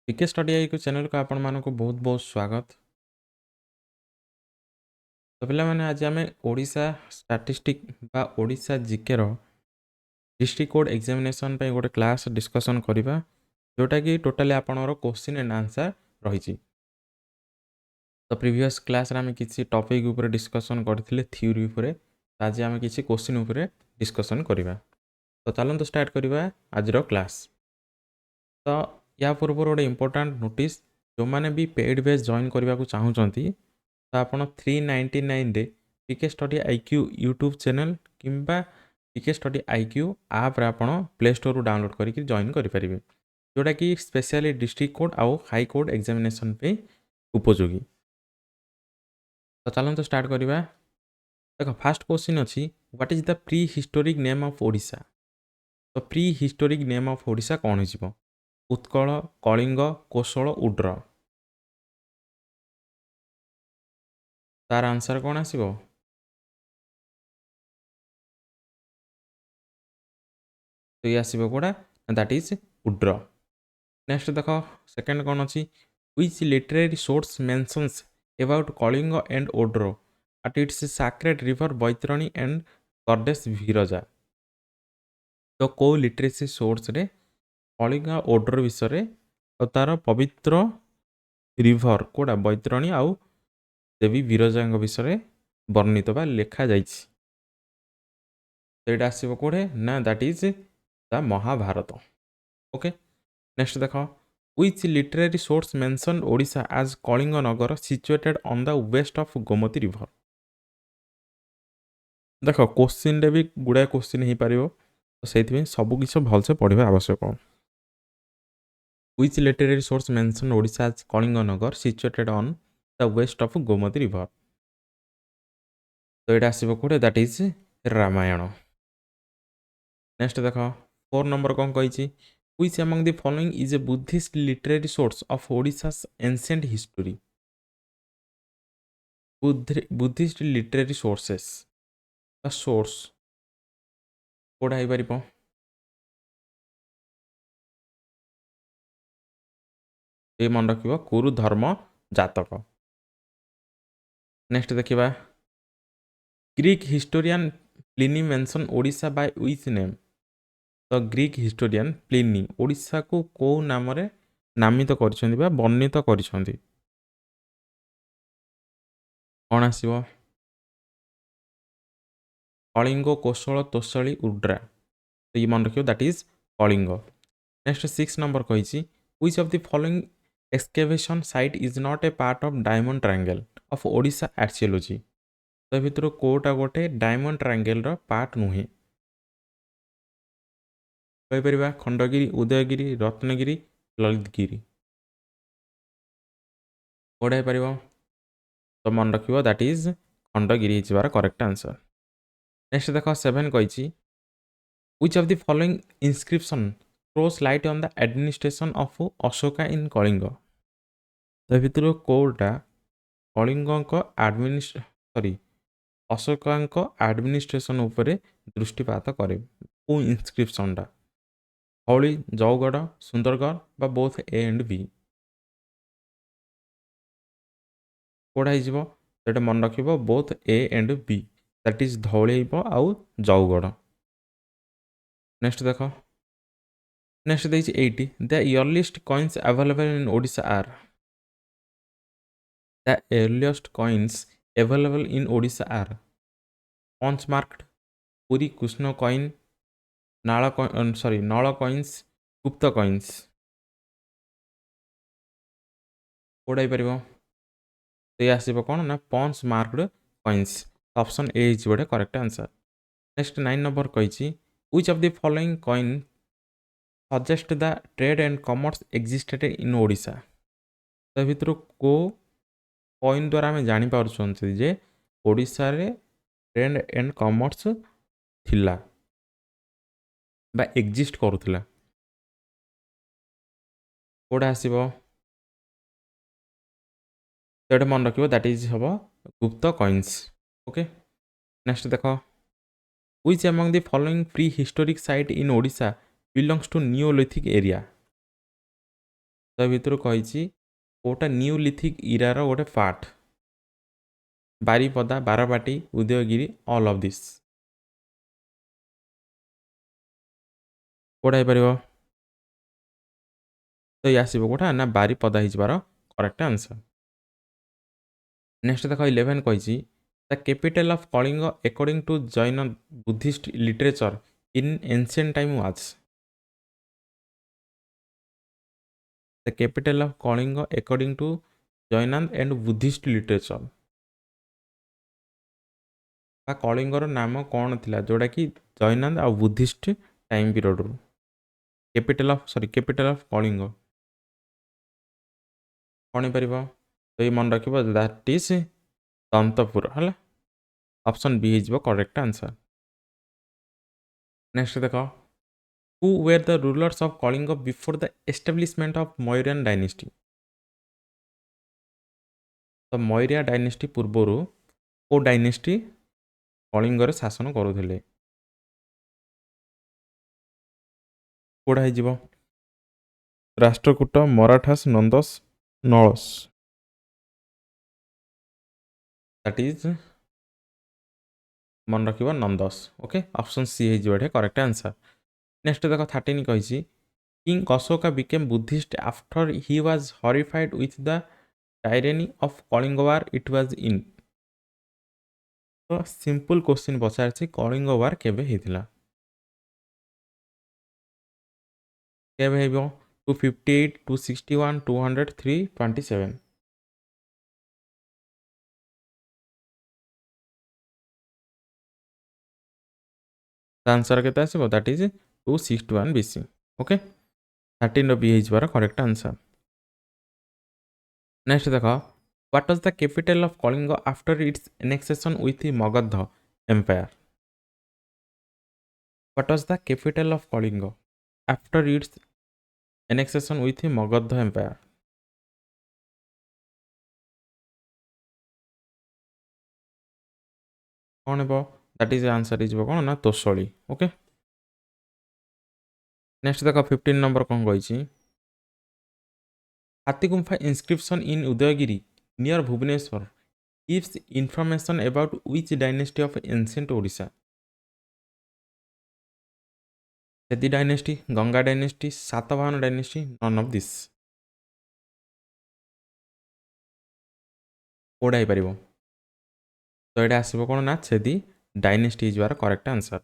पीके study आई channel को आपण मानक बहुत बहुत स्वागत। तो पे आज आम ओडिशा स्टैटिस्टिक बा ओडिशा जीके रो डिस्ट्रिक्ट कोड एग्जामिनेशन पे गोटे क्लास डिस्कशन करवा जोटा कि टोटाली आपणर क्वेश्चन एंड आंसर रही। तो प्रीवियस क्लास आम किसी टॉपिक ऊपर डिस्कशन करथिले थ्योरी ऊपर। आज आम किसी क्वेश्चन ऊपर डिस्कशन करवा। तो चलते स्टार्ट करवा आज क्लास। तो या पूर्व गोटे इंपोर्टाट नोटिस जो मैंने भी पेड बेस जॉइन करने को चाहूँगी तो आप 399 रे PK study IQ YouTube channel किंबा पीके स्टडी आईक्यू आप प्ले स्टोर रू डाउनलोड करके जॉइन करेंगे जोटा कि स्पेशली डिस्ट्रिक्ट कोड आउ हाई कोड एग्जामिनेशन पे उपयोगी। तो चलते स्टार्ट करवा। देखो फास्ट क्वेश्चन अच्छी what is the pre historic name of Odisha. तो pre historic name of Odisha कौन हो? उत्कल, कलिंग, कोशल, उड्र। तार आंसर कौन आसीबो? तो ये आसीबो कोडा दैट इज उड्र। नेक्स्ट देखो सेकंड कौन अच्छी which literary source mentions about Kalinga and Odra at its sacred river Baitarani and goddess Viraja. तो को लिटरेसी सोर्स रे कलिंग ओड्र विषय और तार पवित्र रिभर कोडा बैतरणी आउ देवी विरजा विषय वर्णित बा लेखा जाइछि। तो ये आसो कौटे ना that is the Mahabharata. Okay next देख which literary source mention Odisha as Kalinga Nagar situated on the west of Gomati river. देख क्वेश्चन रे भी गुड़ाए क्वेश्चन हो पार तो से सबकि भलसे पढ़ा आवश्यक। Which literary source mention Odisha as Kalinga Nagar situated on the west of Gomati river. तो ये आसो कौटे दैट इज रामायण। नेक्स्ट देख 4 नंबर कौन कही which among the following is a Buddhist literary source of Odisha's ancient history? Buddhist literary sources the source कोड़ा हो पार ये मन रख कुरु धर्म जातक। नेक्स्ट देखा Greek historian Pliny mention Odisha by which name. तो ग्रीक हिस्टोरियन प्लिनी ओडिशा को कौ नाम नामित कर वर्णित कर कौन आसो कलिंग, कोशल, तोसली, उड्रा। तो ये मन रखियो that is Kalinga. Next 6 number कही which of the following excavation site is not a part of diamond triangle of Odisha archaeology. तो भितर कोटा गोटे डायमंड ट्रायंगल रो पार्ट नुहे कहीपर खंडगिरी, उदयगिरी, रत्नगिरी, ललितगिरी कोड़ा हो पार तो मन रखियो that is Khandagiri is correct answer. Next देख 7 कही which of the following inscription throws light on the administration of Ashoka in Kalinga. तो भितर कोटा कलिंग सॉरी अशोका एडमिनिस्ट्रेशन उपरे दृष्टिपात करे को इंस्क्रिप्शनटा हौली, जौगढ़, सुंदरगढ़ बा बोथ ए एंड बी कोड़ा हो मन रख both A and B that is Dhauli आउ जौगढ़। नेक्स्ट देख नेक्स्ट देखिए 80 the earliest coins available in Odisha are. The earliest coins available in Odisha are punch marked, Puri Kushan coin, Nala coins, Gupta coins कोड़ा हो पार तो ये आसो कौन ना punch marked coins. Option A is गोटे करेक्ट आंसर। नेक्स्ट 9 नंबर कही which of the following coin suggest the trade and commerce existed in Odisha. तो भितर को कॉइन द्वारा आम जापारे जे ओडिशा रे ट्रेड एंड कॉमर्स थिला बा एक्जिस्ट करुला कोड़ा आसो तो मन रखियो दैट इज हम गुप्त कॉइन्स। ओके नेक्स्ट देख which among the following prehistoric site in Odisha belongs to neolithic area. ତା ଭିତରୁ କହିଛି କୋଉଟା ନ୍ୟୁଲିଥିକ୍ ଇରାର ଗୋଟେ part. Baripada, Barabati, Udayagiri, all of this କୋଉଟା ହେଇପାରିବ? ତ ଇଏ ଆସିବ କୋଉଟା ନା ବାରିପଦା ହେଇଯିବାର କରେକ୍ଟ ଆନ୍ସର। ନେକ୍ସଟ ଦେଖ 11 କହିଛି the capital of Kalinga according to Jain Buddhist literature in ancient time was. The capital of Kalinga according to ଜୈନାନ୍ଦ and Buddhist literature, ବା କଳିଙ୍ଗର ନାମ କ'ଣ ଥିଲା ଯୋଉଟାକି ଜୈନାନ୍ଦ ଆଉ ବୁଦ୍ଧିଷ୍ଟ ଟାଇମ୍ ପିରିୟଡ଼ରୁ। କ୍ୟାପିଟାଲ ଅଫ୍ କଳିଙ୍ଗ କ'ଣ ହେଇପାରିବ? ତ ଏଇ ମନେ ରଖିବ ଦ୍ୟାଟ୍ ଇଜ୍ ଦନ୍ତପୁର ହେଲା। ଅପସନ୍ ବି ହେଇଯିବ କରେକ୍ଟ ଆନ୍ସର। ନେକ୍ସଟ ଦେଖ who were the rulers of Kalinga before the establishment of Mauryan dynasty. ତ ମୌର୍ଯ୍ୟ ଡାଇନେଷ୍ଟି ପୂର୍ବରୁ କେଉଁ ଡାଇନେଷ୍ଟି କଳିଙ୍ଗରେ ଶାସନ କରୁଥିଲେ? କୋଉଟା ହେଇଯିବ? ରାଷ୍ଟ୍ରକୂଟ, ମରାଠାସ୍, ନନ୍ଦସ, ନଳସ। ଦ୍ୟାଟ୍ ଇଜ୍ ମନେ ରଖିବ ନନ୍ଦସ। ଓକେ, ଅପସନ୍ ସି ହେଇଯିବ ଏଠି କରେକ୍ଟ ଆନ୍ସର। ନେକ୍ସଟ ଦେଖ 13 କହିଛି king Ashoka became Buddhist after he was horrified with the tyranny of Kalinga war it was in. ତ ସିମ୍ପଲ କ୍ୱେଶ୍ଚିନ୍ ପଚାରିଛି କଳିଙ୍ଗ ୱାର୍ କେବେ ହେଇଥିଲା? କେବେ ହେଇବ? 258, 261, 200, 327। आंसर केते आसीबो? That is 261 BC। Okay, 13 B ହେଇଯିବାର करेक्ट आंसर। नेक्स्ट देखो what was the capital of Kalinga after its annexation with Magadha empire. What was the capital of Kalinga after its annexation with Magadha empire? कौन हेबो? दैट इज आंसर इज कौन ना तोसली। Okay, next देखो 15 number कौन कही Hathigumpha inscription in Udayagiri near Bhubaneswar gives information about which dynasty of ancient Odisha? Chedi dynasty, Ganga dynasty, Satavahana dynasty, none of this कोड़ा ही परिबो? तो ये आसबो कोन ना सेदी डायनेस्टी इज वार करेक्ट आंसर।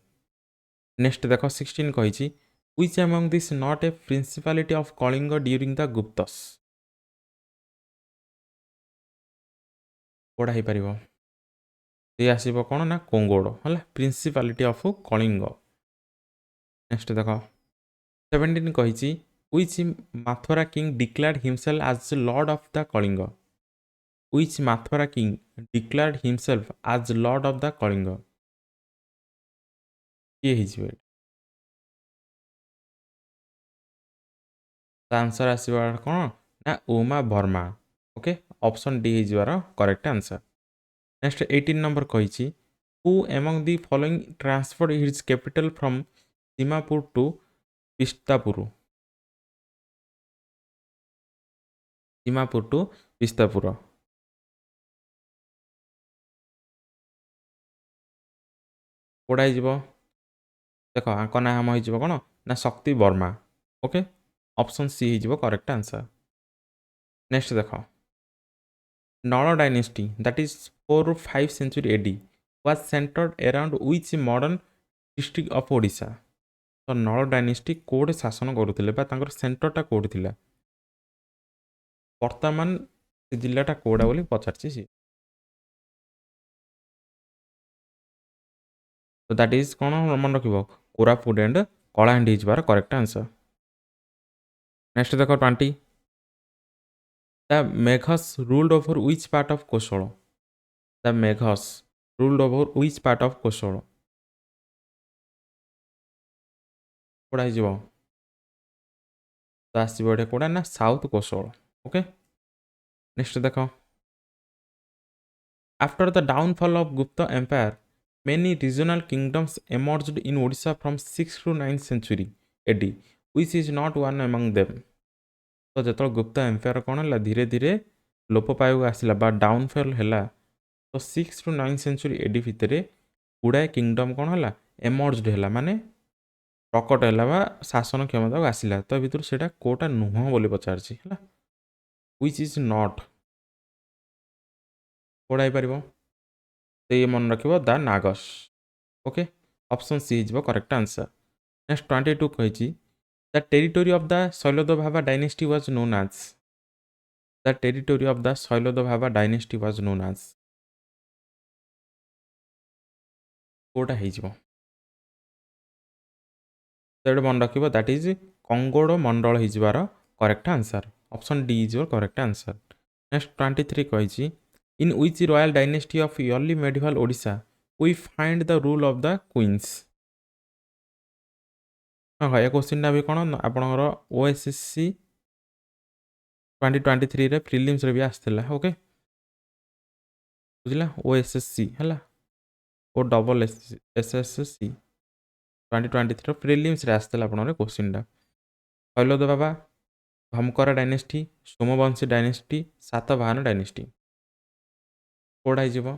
नेक्स्ट देखो 16 कहिछि which among this not a principality of Kalinga during the Guptas? कोड़ा ही परिबो? ये आसबो कोन ना कोंगोड़ हला प्रिंसिपालिटी ऑफ कलिंग। नेक्स्ट देखो 17 कहिछि which Mathura king declared himself as lord of the Kalinga? Which Mathura king declared himself as lord of the Kalinga? ये हिजबे answer आसबार कौन ना Uma Varma. Okay, option D हिजबार करेक्ट आंसर। नेक्स्ट 18 नंबर कहिछि who among the following transferred his capital from Simapur to Pistapur? Simapur to Pistapur कोड़ा हिजबो? देखो आंक नाम हिजबो कोन ना Shakti Varma. Okay, option C हिजबो करेक्ट आंसर। नेक्स्ट देखो Nala dynasty that is 4 to 5 century AD was centered around which modern district of Odisha? तो नल डायनेस्टी कोड शासन करुले तांकर सेंटरटा कोड थिला वर्तमान से जिल्लाटा कोडा बोली पचारछि सी। तो दैट इज कोन मन रखिबो कोरापुट एंड कलाहांडी इज बार करेक्ट आंसर। नेक्स्ट देखो 20 the Meghas ruled over which part of Koshal? The Meghas ruled over which part of Koshal? कोडा हिजबो? तो आसबो एठे कोडा ना साउथ कोशल। ओके, नेक्स्ट देखो after the downfall of Gupta empire many regional kingdoms emerged in Odisha from 6th to 9th century AD which is not one among them? तो जो गुप्त एम्पायर कौन है धीरे धीरे लोप पाइक आसला डाउनफॉल है तो 6 to 9 सेंचुरी एडी भितर गुड़ाए किंगडम कौन है एमर्जड है माने प्रकट है शासन क्षमता को आसला तो भितर से कोटा नुह बोली पचार व्हिच इज नॉट कोड़ा हो तो ये मन रखिए the Nagas okay option C is correct answer next 22 कही the territory of the Sailodbhava dynasty was known as the territory of the Sailodbhava dynasty was known as कोटा हो तो ये मन रखिए दैट इज कंगोड़ मंडल हो correct answer option D is your correct answer next 23 कही in which royal dynasty of early medieval Odisha we find the rule of the queens हाँ ये क्वेश्चन भी कौन आपणकर ओएसएससी 2023 रे प्रिलिम्स रे भी आसला ओके बुझला ओएसएससी है ओ डबल एसएससी 2023 प्रिलिम्स रे आसला आपणकर question Sailodbhava Bhaumakara dynasty Somavanshi dynasty Satavahana dynasty कोड़ा हो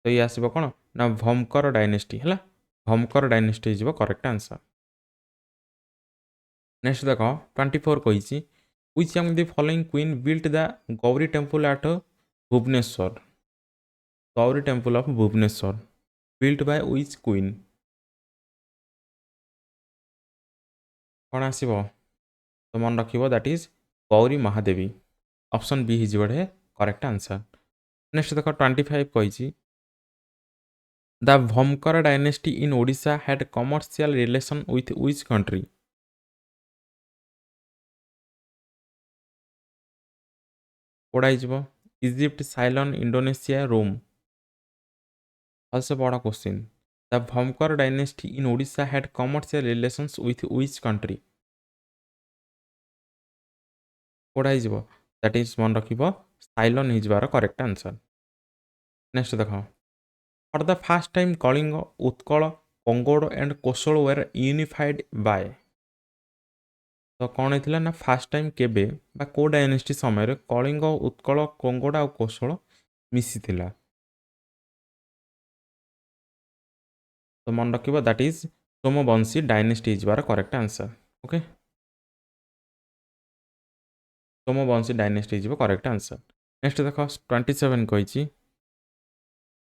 तो ये आसब कौन ना भमकर डायनेस्टी है भमकर डायनेस्टी हो करेक्ट आंसर नेक्स्ट देख 24 कही which among the following queen built the Gauri temple at Bhubaneswar Gauri temple of Bhubaneswar built by which queen कौन आसब तो मन रखिए that is Gauri Mahadevi option B हो करेक्ट आंसर नेक्स्ट देख 25 कही the Bhaumakara dynasty in Odisha had commercial relation with which country कोड़ा हो Egypt Ceylon Indonesia Rome also बड़ा question the Bhaumakara dynasty in Odisha had commercial relations with which country कोड़ा हो that is मन रखिबो साइलन हो करेक्ट आंसर नेक्स्ट देख for the first time Kalinga Utkal Kongoda and Koshal were unified by तो कौन होता ना फास्ट टाइम केबे बा को डायनेस्टी समय कलिंग उत्कल कंगोड़ आ कोशल मिसी तो मन रखिबो that is Somavanshi dynasty is correct answer okay Somavanshi dynasty is correct answer next देख 27 कही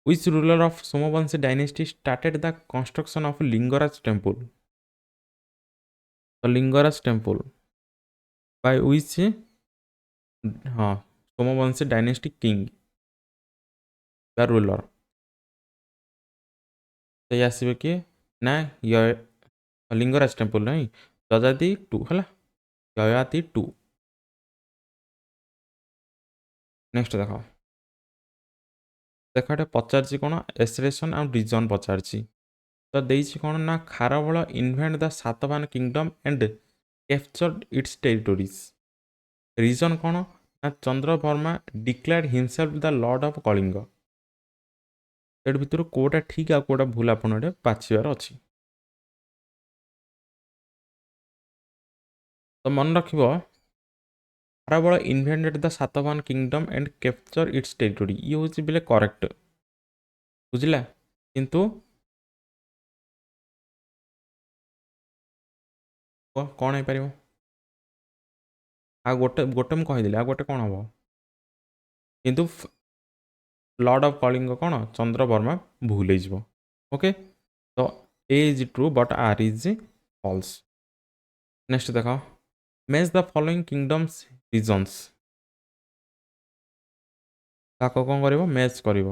which ruler of Somavanshi dynasty started the construction of Lingaraj temple तो लिंगराज टेम्पल बाय व्हिच हाँ सोमवंशी डायनेस्टी किंग या रूलर तो ये आसवे किए ना लिंगराज टेम्पल नहीं यजाति 2 है ययाति 2 नेक्स्ट देख देख पचार कौन एसरेसन आ रिजन पचार तो देती कौन ना Kharavela invent the Satavahana kingdom and captured its territories region कौन ना Chandravarma declared himself the lord of Kalinga ये भितर कोटा ठीक आ कोटा भूल आप बाछिबार अच्छी तो मन रख Kharavela invented the Satavahana kingdom and capture its territory ये हूँ बोले करेक्ट बुझला किंतु कौन हो पार आ गोटे गोटे मुझे कहीदेली आ गोटे कौन हम किंतु लॉर्ड ऑफ कलिंग कौन चंद्रवर्मा भूल हो ओके तो A is true but R is false next देख match the following kingdoms regions ताको कौन कर मैच कर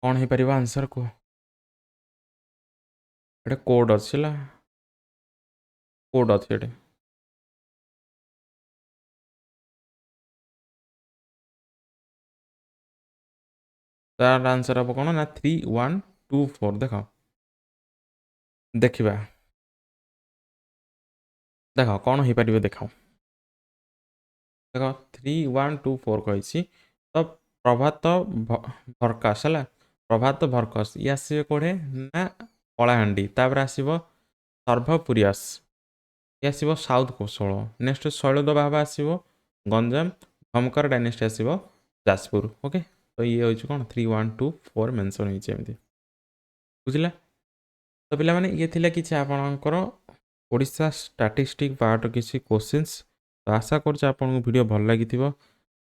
कौन हो पार आंसर को ये कोड अच्छे कोड अच्छे ये तार आंसर हम कौन ना 3 1 2 4 देख देखा देख कौन हो पार देख देख 3 1 2 4 कही तो प्रभात भरकास है प्रभात भरकस ये आसवे कौटे ना कलाहांडी तापर आसब ସର୍ଭପୁରିଆସ୍ ଇଏ ଆସିବ ସାଉଥ୍ କୋଶଳ। ନେକ୍ସଟ ଶୈଳଦ ବାବା ଆସିବ ଗଞ୍ଜାମ। ଭମକର ଡାଇନେଷ୍ଟି ଆସିବ ଯାଜପୁର। ଓକେ, ତ ଇଏ ହେଉଛି କ'ଣ 3 1 2 4 ମେନସନ୍ ହେଇଛି ଏମିତି, ବୁଝିଲା। ତ ପିଲାମାନେ ଇଏ ଥିଲା କିଛି ଆପଣଙ୍କର ଓଡ଼ିଶା ଷ୍ଟାଟିଷ୍ଟିକ୍ ପାର୍ଟ କିଛି କୋଶ୍ଚିନ୍ସ। ତ ଆଶା କରୁଛି ଆପଣଙ୍କୁ ଭିଡ଼ିଓ ଭଲ ଲାଗିଥିବ।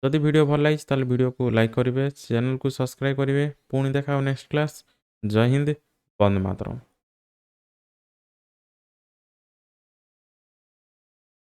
ଯଦି ଭିଡ଼ିଓ ଭଲ ଲାଗିଛି ତାହେଲେ ଭିଡ଼ିଓକୁ ଲାଇକ୍ କରିବେ, ଚ୍ୟାନେଲକୁ ସବସ୍କ୍ରାଇବ୍ କରିବେ। ପୁଣି ଦେଖା ହେବ ନେକ୍ସଟ କ୍ଲାସ୍। ଜୟ ହିନ୍ଦ, ବନ୍ଦେ ମାତରମ୍।